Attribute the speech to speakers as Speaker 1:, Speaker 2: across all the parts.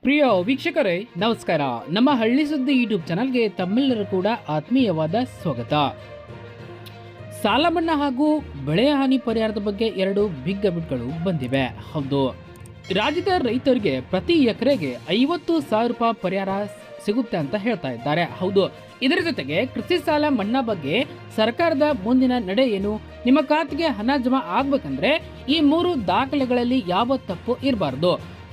Speaker 1: ಪ್ರಿಯ ವೀಕ್ಷಕರೇ ನಮಸ್ಕಾರ. ನಮ್ಮ ಹಳ್ಳಿ ಸುದ್ದಿ ಯೂಟ್ಯೂಬ್ ಚಾನಲ್ಗೆ ತಮ್ಮೆಲ್ಲರೂ ಕೂಡ ಆತ್ಮೀಯವಾದ ಸ್ವಾಗತ. ಸಾಲ ಮನ್ನಾ ಹಾಗೂ ಬೆಳೆ ಹಾನಿ ಪರಿಹಾರದ ಬಗ್ಗೆ ಎರಡು ಬಿಗ್ ಅಪ್ಡೇಟ್ಗಳು ಬಂದಿವೆ. ಹೌದು, ರಾಜ್ಯದ ರೈತರಿಗೆ ಪ್ರತಿ ಎಕರೆಗೆ 50,000 ರೂಪಾಯಿ ಪರಿಹಾರ ಸಿಗುತ್ತೆ ಅಂತ ಹೇಳ್ತಾ ಇದ್ದಾರೆ. ಹೌದು, ಇದರ ಜೊತೆಗೆ ಕೃಷಿ ಸಾಲ ಮನ್ನಾ ಬಗ್ಗೆ ಸರ್ಕಾರದ ಮುಂದಿನ ನಡೆ ಏನು, ನಿಮ್ಮ ಖಾತೆಗೆ ಹಣ ಜಮಾ ಆಗ್ಬೇಕಂದ್ರೆ ಈ 3 ದಾಖಲೆಗಳಲ್ಲಿ ಯಾವ ತಪ್ಪು ಇರಬಾರ್ದು,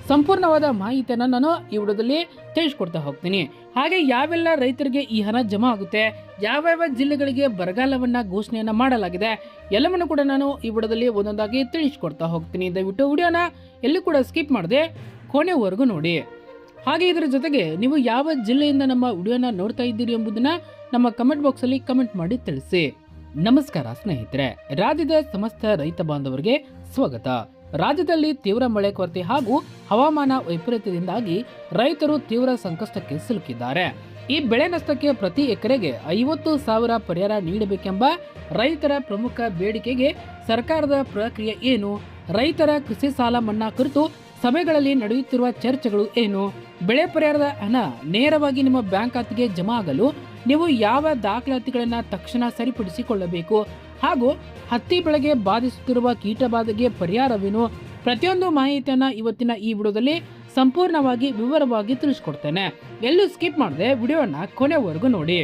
Speaker 1: ಸಂಪೂರ್ಣವಾದ ಮಾಹಿತಿಯನ್ನು ನಾನು ಈ ವಿಡಿಯೋದಲ್ಲಿ ತಿಳಿಸ್ಕೊಡ್ತಾ ಹೋಗ್ತೀನಿ. ಹಾಗೆ ಯಾವೆಲ್ಲ ರೈತರಿಗೆ ಈ ಹಣ ಜಮಾ ಆಗುತ್ತೆ, ಯಾವ್ಯಾವ ಜಿಲ್ಲೆಗಳಿಗೆ ಬರಗಾಲವನ್ನ ಘೋಷಣೆಯನ್ನ ಮಾಡಲಾಗಿದೆ, ಎಲ್ಲವನ್ನು ಕೂಡ ನಾನು ಈ ವಿಡಿಯೋದಲ್ಲಿ ಒಂದೊಂದಾಗಿ ತಿಳಿಸ್ಕೊಡ್ತಾ ಹೋಗ್ತೀನಿ. ದಯವಿಟ್ಟು ವಿಡಿಯೋನ ಎಲ್ಲಿ ಕೂಡ ಸ್ಕಿಪ್ ಮಾಡದೆ ಕೊನೆವರೆಗೂ ನೋಡಿ. ಹಾಗೆ ಇದರ ಜೊತೆಗೆ ನೀವು ಯಾವ ಜಿಲ್ಲೆಯಿಂದ ನಮ್ಮ ವಿಡಿಯೋನ ನೋಡ್ತಾ ಇದ್ದೀರಿ ಎಂಬುದನ್ನ ನಮ್ಮ ಕಮೆಂಟ್ ಬಾಕ್ಸ್ ಅಲ್ಲಿ ಕಮೆಂಟ್ ಮಾಡಿ ತಿಳಿಸಿ. ನಮಸ್ಕಾರ ಸ್ನೇಹಿತರೆ, ರಾಜ್ಯದ ಸಮಸ್ತ ರೈತ ಬಾಂಧವರಿಗೆ ಸ್ವಾಗತ. ರಾಜ್ಯದಲ್ಲಿ ತೀವ್ರ ಮಳೆ ಕೊರತೆ ಹಾಗೂ ಹವಾಮಾನ ವೈಪರೀತ್ಯದಿಂದಾಗಿ ರೈತರು ತೀವ್ರ ಸಂಕಷ್ಟಕ್ಕೆ ಸಿಲುಕಿದ್ದಾರೆ. ಈ ಬೆಳೆ ನಷ್ಟಕ್ಕೆ ಪ್ರತಿ ಎಕರೆಗೆ 50,000 ಪರಿಹಾರ ನೀಡಬೇಕೆಂಬ ರೈತರ ಪ್ರಮುಖ ಬೇಡಿಕೆಗೆ ಸರ್ಕಾರದ ಪ್ರಕ್ರಿಯೆ ಏನು, ರೈತರ ಕೃಷಿ ಸಾಲ ಮನ್ನಾ ಕುರಿತು ಸಭೆಗಳಲ್ಲಿ ನಡೆಯುತ್ತಿರುವ ಚರ್ಚೆಗಳು ಏನು, ಬೆಳೆ ಪರಿಹಾರದ ಹಣ ನೇರವಾಗಿ ನಿಮ್ಮ ಬ್ಯಾಂಕ್ ಖಾತೆಗೆ ಜಮಾ ಆಗಲು ನೀವು ಯಾವ ದಾಖಲಾತಿಗಳನ್ನು ತಕ್ಷಣ ಸರಿಪಡಿಸಿಕೊಳ್ಳಬೇಕು, ಹಾಗೂ ಹತ್ತಿ ಬೆಳೆಗೆ ಬಾಧಿಸುತ್ತಿರುವ ಕೀಟಬಾಧೆಗೆ ಪರಿಹಾರವೇನು, ಪ್ರತಿಯೊಂದು ಮಾಹಿತಿಯನ್ನ ಇವತ್ತಿನ ಈ ವಿಡಿಯೋದಲ್ಲಿ ಸಂಪೂರ್ಣವಾಗಿ ವಿವರವಾಗಿ ತಿಳಿಸ್ಕೊಡ್ತೇನೆ. ಎಲ್ಲೂ ಸ್ಕಿಪ್ ಮಾಡದೆ ವಿಡಿಯೋನ ಕೊನೆವರೆಗೂ ನೋಡಿ.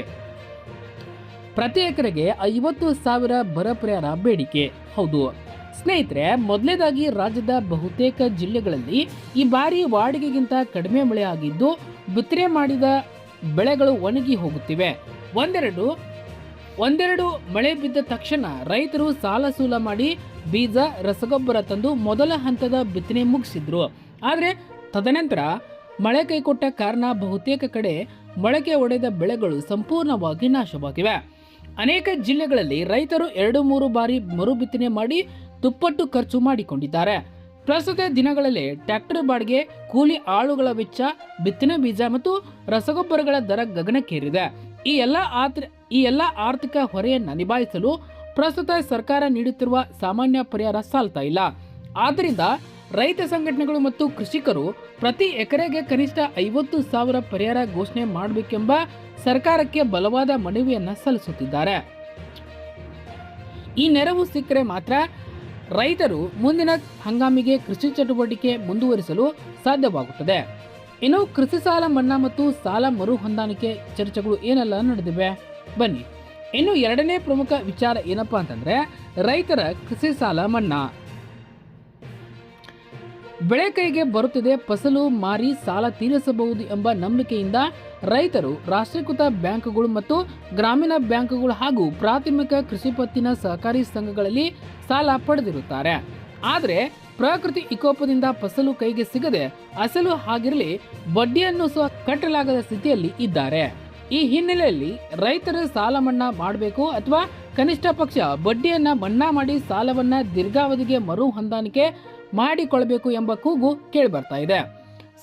Speaker 1: ಪ್ರತಿ ಎಕರೆಗೆ 50,000 ಬರ ಪರಿಹಾರ ಬೇಡಿಕೆ. ಹೌದು ಸ್ನೇಹಿತರೆ, ಮೊದಲನೇದಾಗಿ ರಾಜ್ಯದ ಬಹುತೇಕ ಜಿಲ್ಲೆಗಳಲ್ಲಿ ಈ ಬಾರಿ ವಾಡಿಕೆಗಿಂತ ಕಡಿಮೆ ಮಳೆ ಆಗಿದ್ದು ಬಿತ್ತನೆ ಮಾಡಿದ ಬೆಳೆಗಳು ಒಣಗಿ ಹೋಗುತ್ತಿವೆ. ಒಂದೆರಡು ಮಳೆ ಬಿದ್ದ ತಕ್ಷಣ ರೈತರು ಸಾಲ ಸೂಲ ಮಾಡಿ ಬೀಜ ರಸಗೊಬ್ಬರ ತಂದು ಮೊದಲ ಹಂತದ ಬಿತ್ತನೆ ಮುಗಿಸಿದ್ರು. ಆದರೆ ತದನಂತರ ಮಳೆ ಕೈಕೊಟ್ಟ ಕಾರಣ ಬಹುತೇಕ ಕಡೆ ಮೊಳಕೆ ಒಡೆದ ಬೆಳೆಗಳು ಸಂಪೂರ್ಣವಾಗಿ ನಾಶವಾಗಿವೆ. ಅನೇಕ ಜಿಲ್ಲೆಗಳಲ್ಲಿ ರೈತರು 2-3 ಬಾರಿ ಮರು ಬಿತ್ತನೆ ಮಾಡಿ ದುಪ್ಪಟ್ಟು ಖರ್ಚು ಮಾಡಿಕೊಂಡಿದ್ದಾರೆ. ಪ್ರಸ್ತುತ ದಿನಗಳಲ್ಲಿ ಟ್ರ್ಯಾಕ್ಟರ್ ಬಾಡಿಗೆ, ಕೂಲಿ ಆಳುಗಳ ವೆಚ್ಚ, ಬಿತ್ತನೆ ಬೀಜ ಮತ್ತು ರಸಗೊಬ್ಬರಗಳ ದರ ಗಗನಕ್ಕೇರಿದೆ. ಈ ಎಲ್ಲ ಆರ್ಥಿಕ ಹೊರೆಯನ್ನು ನಿಭಾಯಿಸಲು ಪ್ರಸ್ತುತ ಸರ್ಕಾರ ನೀಡುತ್ತಿರುವ ಸಾಮಾನ್ಯ ಪರಿಹಾರ ಸಾಲ್ತಾ ಇಲ್ಲ. ಆದ್ದರಿಂದ ರೈತ ಸಂಘಟನೆಗಳು ಮತ್ತು ಕೃಷಿಕರು ಪ್ರತಿ ಎಕರೆಗೆ ಕನಿಷ್ಠ 50,000 ಪರಿಹಾರ ಘೋಷಣೆ ಮಾಡಬೇಕೆಂಬ ಸರ್ಕಾರಕ್ಕೆ ಬಲವಾದ ಮನವಿಯನ್ನ ಸಲ್ಲಿಸುತ್ತಿದ್ದಾರೆ. ಈ ನೆರವು ಸಿಕ್ಕರೆ ಮಾತ್ರ ರೈತರು ಮುಂದಿನ ಹಂಗಾಮಿಗೆ ಕೃಷಿ ಚಟುವಟಿಕೆ ಮುಂದುವರಿಸಲು ಸಾಧ್ಯವಾಗುತ್ತದೆ. ಇನ್ನು ಕೃಷಿ ಸಾಲ ಮನ್ನಾ ಮತ್ತು ಸಾಲ ಮರು ಹೊಂದಾಣಿಕೆ ಚರ್ಚೆಗಳು ಏನೆಲ್ಲ ನಡೆದಿವೆ ಬನ್ನಿ. ಇನ್ನು ಎರಡನೇ ಪ್ರಮುಖ ವಿಚಾರ ಏನಪ್ಪಾ ಅಂತಂದ್ರೆ ರೈತರ ಕೃಷಿ ಸಾಲ ಮನ್ನಾ. ಬೆಳೆ ಕೈಗೆ ಬರುತ್ತದೆ, ಫಸಲು ಮಾರಿ ಸಾಲ ತೀರಿಸಬಹುದು ಎಂಬ ನಂಬಿಕೆಯಿಂದ ರೈತರು ರಾಷ್ಟ್ರೀಕೃತ ಬ್ಯಾಂಕುಗಳು ಮತ್ತು ಗ್ರಾಮೀಣ ಬ್ಯಾಂಕುಗಳು ಹಾಗೂ ಪ್ರಾಥಮಿಕ ಕೃಷಿ ಪತ್ತಿನ ಸಹಕಾರಿ ಸಂಘಗಳಲ್ಲಿ ಸಾಲ ಪಡೆದಿರುತ್ತಾರೆ. ಆದರೆ ಪ್ರಕೃತಿ ವಿಕೋಪದಿಂದ ಫಸಲು ಕೈಗೆ ಸಿಗದೆ ಅಸಲು ಆಗಿರಲಿ ಬಡ್ಡಿಯನ್ನು ಸಹ ಕಟ್ಟಲಾಗದ ಸ್ಥಿತಿಯಲ್ಲಿ ಇದ್ದಾರೆ. ಈ ಹಿನ್ನೆಲೆಯಲ್ಲಿ ರೈತರು ಸಾಲ ಮನ್ನಾ ಮಾಡಬೇಕು ಅಥವಾ ಕನಿಷ್ಠ ಪಕ್ಷ ಬಡ್ಡಿಯನ್ನ ಮನ್ನಾ ಮಾಡಿ ಸಾಲವನ್ನ ದೀರ್ಘಾವಧಿಗೆ ಮರು ಹೊಂದಾಣಿಕೆ ಮಾಡಿಕೊಳ್ಳಬೇಕು ಎಂಬ ಕೂಗು ಕೇಳಿಬರ್ತಾ ಇದೆ.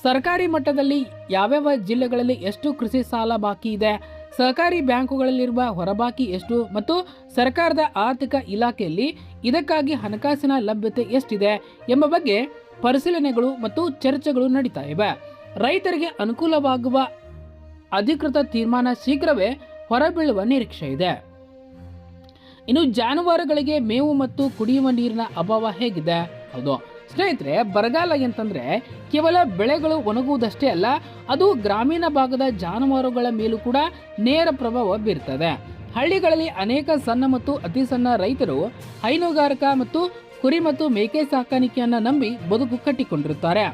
Speaker 1: ಸರ್ಕಾರಿ ಮಟ್ಟದಲ್ಲಿ ಯಾವ್ಯಾವ ಜಿಲ್ಲೆಗಳಲ್ಲಿ ಎಷ್ಟು ಕೃಷಿ ಸಾಲ ಬಾಕಿ ಇದೆ, ಸಹಕಾರಿ ಬ್ಯಾಂಕುಗಳಲ್ಲಿರುವ ಹೊರಬಾಕಿ ಎಷ್ಟು ಮತ್ತು ಸರ್ಕಾರದ ಆರ್ಥಿಕ ಇಲಾಖೆಯಲ್ಲಿ ಇದಕ್ಕಾಗಿ ಹಣಕಾಸಿನ ಲಭ್ಯತೆ ಎಷ್ಟಿದೆ ಎಂಬ ಬಗ್ಗೆ ಪರಿಶೀಲನೆಗಳು ಮತ್ತು ಚರ್ಚೆಗಳು ನಡೀತಾ ಇವೆ. ರೈತರಿಗೆ ಅನುಕೂಲವಾಗುವ ಅಧಿಕೃತ ತೀರ್ಮಾನ ಶೀಘ್ರವೇ ಹೊರಬೀಳುವ ನಿರೀಕ್ಷೆ ಇದೆ. ಇನ್ನು ಜಾನುವಾರುಗಳಿಗೆ ಮೇವು ಮತ್ತು ಕುಡಿಯುವ ನೀರಿನ ಅಭಾವ ಹೇಗಿದೆ? ಹೌದು ಸ್ನೇಹಿತರೆ, ಬರಗಾಲ ಅಂತಂದ್ರೆ ಕೇವಲ ಬೆಳೆಗಳು ಒಣಗುವುದಷ್ಟೇ ಅಲ್ಲ, ಅದು ಗ್ರಾಮೀಣ ಭಾಗದ ಜಾನುವಾರುಗಳ ಮೇಲೂ ಕೂಡ ನೇರ ಪ್ರಭಾವ ಬೀರ್ತದೆ. ಹಳ್ಳಿಗಳಲ್ಲಿ ಅನೇಕ ಸಣ್ಣ ಮತ್ತು ಅತಿ ಸಣ್ಣ ರೈತರು ಹೈನುಗಾರಿಕೆ ಮತ್ತು ಕುರಿ ಮತ್ತು ಮೇಕೆ ಸಾಕಾಣಿಕೆಯನ್ನ ನಂಬಿ ಬದುಕು ಕಟ್ಟಿಕೊಂಡಿರುತ್ತಾರೆ.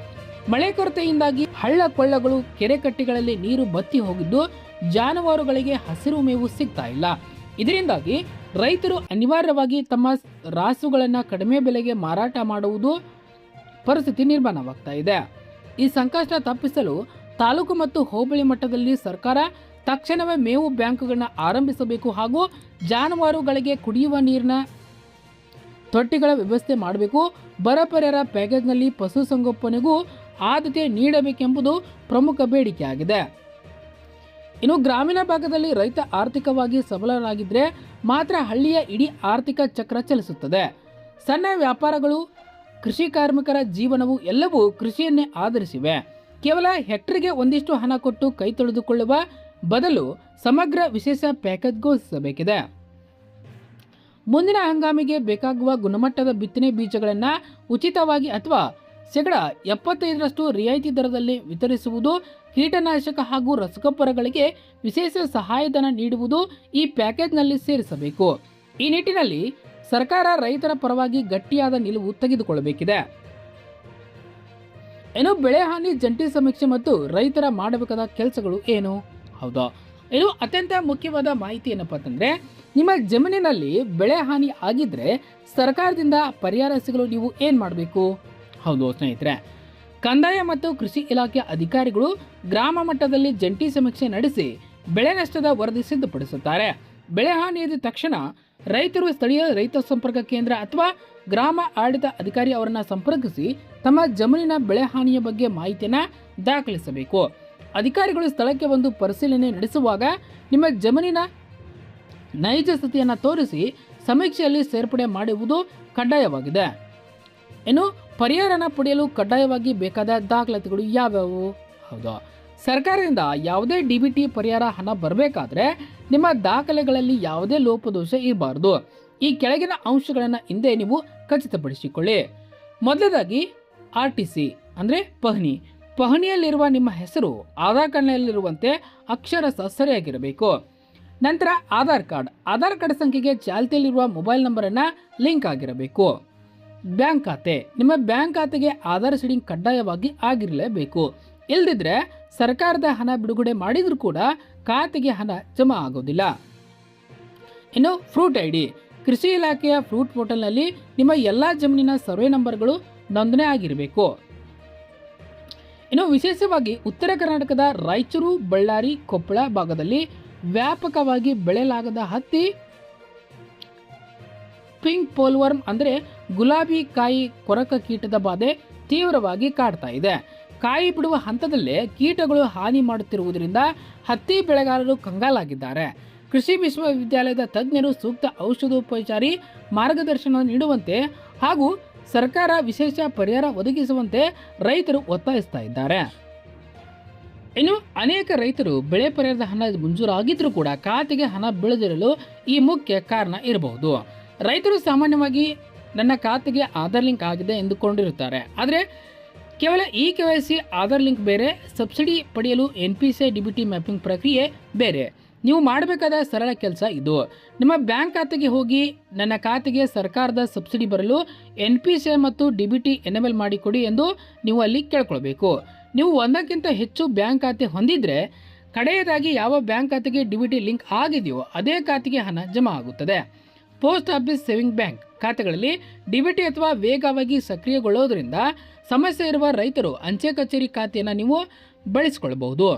Speaker 1: ಮಳೆ ಕೊರತೆಯಿಂದಾಗಿ ಹಳ್ಳ ಕೊಳ್ಳಗಳು, ಕೆರೆ ಕಟ್ಟೆಗಳಲ್ಲಿ ನೀರು ಬತ್ತಿ ಹೋಗಿದ್ದು ಜಾನುವಾರುಗಳಿಗೆ ಹಸಿರು ಮೇವು ಸಿಗ್ತಾ ಇಲ್ಲ. ಇದರಿಂದಾಗಿ ರೈತರು ಅನಿವಾರ್ಯವಾಗಿ ತಮ್ಮ ರಾಸುಗಳನ್ನು ಕಡಿಮೆ ಬೆಲೆಗೆ ಮಾರಾಟ ಮಾಡುವುದು ಪರಿಸ್ಥಿತಿ ನಿರ್ಮಾಣವಾಗ್ತಾ ಇದೆ. ಈ ಸಂಕಷ್ಟ ತಪ್ಪಿಸಲು ತಾಲೂಕು ಮತ್ತು ಹೋಬಳಿ ಮಟ್ಟದಲ್ಲಿ ಸರ್ಕಾರ ತಕ್ಷಣವೇ ಮೇವು ಬ್ಯಾಂಕುಗಳನ್ನ ಆರಂಭಿಸಬೇಕು ಹಾಗೂ ಜಾನುವಾರುಗಳಿಗೆ ಕುಡಿಯುವ ನೀರಿನ ತೊಟ್ಟಿಗಳ ವ್ಯವಸ್ಥೆ ಮಾಡಬೇಕು. ಬರ ಪರಿಹಾರ ಪ್ಯಾಕೇಜ್ನಲ್ಲಿ ಪಶುಸಂಗೋಪನೆಗೂ ಆದ್ಯತೆ ನೀಡಬೇಕೆಂಬುದು ಪ್ರಮುಖ ಬೇಡಿಕೆಯಾಗಿದೆ. ಇನ್ನು ಗ್ರಾಮೀಣ ಭಾಗದಲ್ಲಿ ರೈತ ಆರ್ಥಿಕವಾಗಿ ಸಬಲರಾಗಿದ್ದರೆ ಮಾತ್ರ ಹಳ್ಳಿಯ ಇಡೀ ಆರ್ಥಿಕ ಚಕ್ರ ಚಲಿಸುತ್ತದೆ. ಸಣ್ಣ ವ್ಯಾಪಾರಗಳು, ಕೃಷಿ ಕಾರ್ಮಿಕರ ಜೀವನವು ಎಲ್ಲವೂ ಕೃಷಿಯನ್ನೇ ಆಧರಿಸಿವೆ. ಕೇವಲ ಹೆಕ್ಟರ್ಗೆ ಒಂದಿಷ್ಟು ಹಣ ಕೊಟ್ಟು ಕೈ ತೊಳೆದುಕೊಳ್ಳುವ ಬದಲು ಸಮಗ್ರ ವಿಶೇಷ ಪ್ಯಾಕೇಜ್ ಘೋಷಿಸಬೇಕಿದೆ. ಮುಂದಿನ ಹಂಗಾಮಿಗೆ ಬೇಕಾಗುವ ಗುಣಮಟ್ಟದ ಬಿತ್ತನೆ ಬೀಜಗಳನ್ನು ಉಚಿತವಾಗಿ ಅಥವಾ 75% ರಿಯಾಯಿತಿ ದರದಲ್ಲಿ ವಿತರಿಸುವುದು, ಕೀಟನಾಶಕ ಹಾಗೂ ರಸಗೊಬ್ಬರಗಳಿಗೆ ವಿಶೇಷ ಸಹಾಯಧನ ನೀಡುವುದು ಈ ಪ್ಯಾಕೇಜ್ನಲ್ಲಿ ಸೇರಿಸಬೇಕು. ಈ ನಿಟ್ಟಿನಲ್ಲಿ ಸರ್ಕಾರ ರೈತರ ಪರವಾಗಿ ಗಟ್ಟಿಯಾದ ನಿಲುವು ತೆಗೆದುಕೊಳ್ಳಬೇಕಿದೆ. ಏನು ಬೆಳೆ ಹಾನಿ ಜಂಟಿ ಸಮೀಕ್ಷೆ ಮತ್ತು ರೈತರ ಮಾಡಬೇಕಾದ ಕೆಲಸಗಳು ಏನು? ಹೌದಾ, ಇದು ಅತ್ಯಂತ ಮುಖ್ಯವಾದ ಮಾಹಿತಿ. ಏನಪ್ಪ ಅಂತಂದರೆ, ನಿಮ್ಮ ಜಮೀನಿನಲ್ಲಿ ಬೆಳೆ ಹಾನಿ ಆಗಿದ್ರೆ ಸರ್ಕಾರದಿಂದ ಪರಿಹಾರ ಸಿಗಲು ನೀವು ಏನು ಮಾಡಬೇಕು? ಹೌದು ಸ್ನೇಹಿತರೆ, ಕಂದಾಯ ಮತ್ತು ಕೃಷಿ ಇಲಾಖೆ ಅಧಿಕಾರಿಗಳು ಗ್ರಾಮ ಮಟ್ಟದಲ್ಲಿ ಜಂಟಿ ಸಮೀಕ್ಷೆ ನಡೆಸಿ ಬೆಳೆ ನಷ್ಟದ ವರದಿ ಸಿದ್ಧಪಡಿಸುತ್ತಾರೆ. ಬೆಳೆ ಹಾನಿಯಾದ ತಕ್ಷಣ ರೈತರು ಸ್ಥಳೀಯ ರೈತ ಸಂಪರ್ಕ ಕೇಂದ್ರ ಅಥವಾ ಗ್ರಾಮ ಆಡಳಿತ ಅಧಿಕಾರಿ ಅವರನ್ನು ಸಂಪರ್ಕಿಸಿ ತಮ್ಮ ಜಮೀನಿನ ಬೆಳೆ ಹಾನಿಯ ಬಗ್ಗೆ ಮಾಹಿತಿಯನ್ನು ದಾಖಲಿಸಬೇಕು. ಅಧಿಕಾರಿಗಳು ಸ್ಥಳಕ್ಕೆ ಬಂದು ಪರಿಶೀಲನೆ ನಡೆಸುವಾಗ ನಿಮ್ಮ ಜಮೀನಿನ ನೈಜ ಸ್ಥಿತಿಯನ್ನು ತೋರಿಸಿ ಸಮೀಕ್ಷೆಯಲ್ಲಿ ಸೇರ್ಪಡೆ ಮಾಡುವುದು ಕಡ್ಡಾಯವಾಗಿದೆ. ಇನ್ನು ಪರಿಹಾರನ ಪಡೆಯಲು ಕಡ್ಡಾಯವಾಗಿ ಬೇಕಾದ ದಾಖಲಾತಿಗಳು ಯಾವ್ಯಾವು? ಹೌದಾ, ಸರ್ಕಾರದಿಂದ ಯಾವುದೇ DBT ಪರಿಹಾರ ಹಣ ಬರಬೇಕಾದ್ರೆ ನಿಮ್ಮ ದಾಖಲೆಗಳಲ್ಲಿ ಯಾವುದೇ ಲೋಪದೋಷ ಇರಬಾರ್ದು. ಈ ಕೆಳಗಿನ ಅಂಶಗಳನ್ನು ಹಿಂದೆ ನೀವು ಖಚಿತಪಡಿಸಿಕೊಳ್ಳಿ. ಮೊದಲದಾಗಿ RTC ಅಂದರೆ ಪಹಣಿಯಲ್ಲಿರುವ ನಿಮ್ಮ ಹೆಸರು ಆಧಾರ್ ಕಾರ್ಡ್ನಲ್ಲಿರುವಂತೆ ಅಕ್ಷರಶಃ ಸರಿಯಾಗಿರಬೇಕು. ನಂತರ ಆಧಾರ್ ಕಾರ್ಡ್ ಸಂಖ್ಯೆಗೆ ಚಾಲ್ತಿಯಲ್ಲಿರುವ ಮೊಬೈಲ್ ನಂಬರನ್ನು ಲಿಂಕ್ ಆಗಿರಬೇಕು. ಬ್ಯಾಂಕ್ ಖಾತೆ, ನಿಮ್ಮ ಬ್ಯಾಂಕ್ ಖಾತೆಗೆ ಆಧಾರ್ ಸೀಡಿಂಗ್ ಕಡ್ಡಾಯವಾಗಿ ಆಗಿರಲೇಬೇಕು. ಇಲ್ಲದಿದ್ದರೆ ಸರ್ಕಾರದ ಹಣ ಬಿಡುಗಡೆ ಮಾಡಿದರೂ ಕೂಡ ಖಾತೆಗೆ ಹಣ ಜಮಾ ಆಗೋದಿಲ್ಲ. ಇನ್ನು ಫ್ರೂಟ್ ID, ಕೃಷಿ ಇಲಾಖೆಯ ಫ್ರೂಟ್ ಪೋರ್ಟಲ್ನಲ್ಲಿ ನಿಮ್ಮ ಎಲ್ಲ ಜಮೀನಿನ ಸರ್ವೆ ನಂಬರ್ಗಳು ನೋಂದಣಿ ಆಗಿರಬೇಕು. ಇನ್ನು ವಿಶೇಷವಾಗಿ ಉತ್ತರ ಕರ್ನಾಟಕದ ರಾಯಚೂರು, ಬಳ್ಳಾರಿ, ಕೊಪ್ಪಳ ಭಾಗದಲ್ಲಿ ವ್ಯಾಪಕವಾಗಿ ಬೆಳೆಯಲಾಗದ ಹತ್ತಿ ಪಿಂಕ್ ಪೋಲ್ವರ್ಮ್ ಅಂದರೆ ಗುಲಾಬಿ ಕಾಯಿ ಕೊರಕ ಕೀಟದ ಬಾಧೆ ತೀವ್ರವಾಗಿ ಕಾಡ್ತಾ ಇದೆ. ಕಾಯಿ ಬಿಡುವ ಹಂತದಲ್ಲೇ ಕೀಟಗಳು ಹಾನಿ ಮಾಡುತ್ತಿರುವುದರಿಂದ ಹತ್ತಿ ಬೆಳೆಗಾರರು ಕಂಗಾಲಾಗಿದ್ದಾರೆ. ಕೃಷಿ ವಿಶ್ವವಿದ್ಯಾಲಯದ ತಜ್ಞರು ಸೂಕ್ತ ಔಷಧೋಪಚಾರಿ ಮಾರ್ಗದರ್ಶನ ನೀಡುವಂತೆ ಹಾಗೂ ಸರ್ಕಾರ ವಿಶೇಷ ಪರಿಹಾರ ಒದಗಿಸುವಂತೆ ರೈತರು ಒತ್ತಾಯಿಸ್ತಾ ಇದ್ದಾರೆ. ಇನ್ನು ಅನೇಕ ರೈತರು ಬೆಳೆ ಪರಿಹಾರದ ಹಣ ಮಂಜೂರಾಗಿದ್ದರೂ ಕೂಡ ಖಾತೆಗೆ ಹಣ ಬೀಳದಿರಲು ಈ ಮುಖ್ಯ ಕಾರಣ ಇರಬಹುದು. ರೈತರು ಸಾಮಾನ್ಯವಾಗಿ ನನ್ನ ಖಾತೆಗೆ ಆಧಾರ್ ಲಿಂಕ್ ಆಗಿದೆ ಎಂದುಕೊಂಡಿರುತ್ತಾರೆ. ಆದರೆ ಕೇವಲ KYC ಆಧಾರ್ ಲಿಂಕ್ ಬೇರೆ, ಸಬ್ಸಿಡಿ ಪಡೆಯಲು NPCI DBT ಮ್ಯಾಪಿಂಗ್ ಪ್ರಕ್ರಿಯೆ ಬೇರೆ. ನೀವು ಮಾಡಬೇಕಾದ ಸರಳ ಕೆಲಸ ಇದು. ನಿಮ್ಮ ಬ್ಯಾಂಕ್ ಖಾತೆಗೆ ಹೋಗಿ ನನ್ನ ಖಾತೆಗೆ ಸರ್ಕಾರದ ಸಬ್ಸಿಡಿ ಬರಲು NPCI ಮತ್ತು DBT ಎನೇಬಲ್ ಮಾಡಿಕೊಡಿ ಎಂದು ನೀವು ಅಲ್ಲಿ ಕೇಳ್ಕೊಳ್ಬೇಕು. ನೀವು ಒಂದಕ್ಕಿಂತ ಹೆಚ್ಚು ಬ್ಯಾಂಕ್ ಖಾತೆ ಹೊಂದಿದ್ರೆ ಕಡೆಯದಾಗಿ ಯಾವ ಬ್ಯಾಂಕ್ ಖಾತೆಗೆ DBT ಲಿಂಕ್ ಆಗಿದೆಯೋ ಅದೇ ಖಾತೆಗೆ ಹಣ ಜಮಾ ಆಗುತ್ತದೆ. ಪೋಸ್ಟ್ ಆಫೀಸ್, ಸೇವಿಂಗ್ ಬ್ಯಾಂಕ್ ಖಾತೆಗಳಲ್ಲಿ DBT ಅಥವಾ ವೇಗವಾಗಿ ಸಕ್ರಿಯಗೊಳ್ಳೋದ್ರಿಂದ ಸಮಸ್ಯೆ ಇರುವ ರೈತರು ಅಂಚೆ ಕಚೇರಿ ಖಾತೆಯನ್ನು ನೀವು ಬಳಸಿಕೊಳ್ಳಬಹುದು.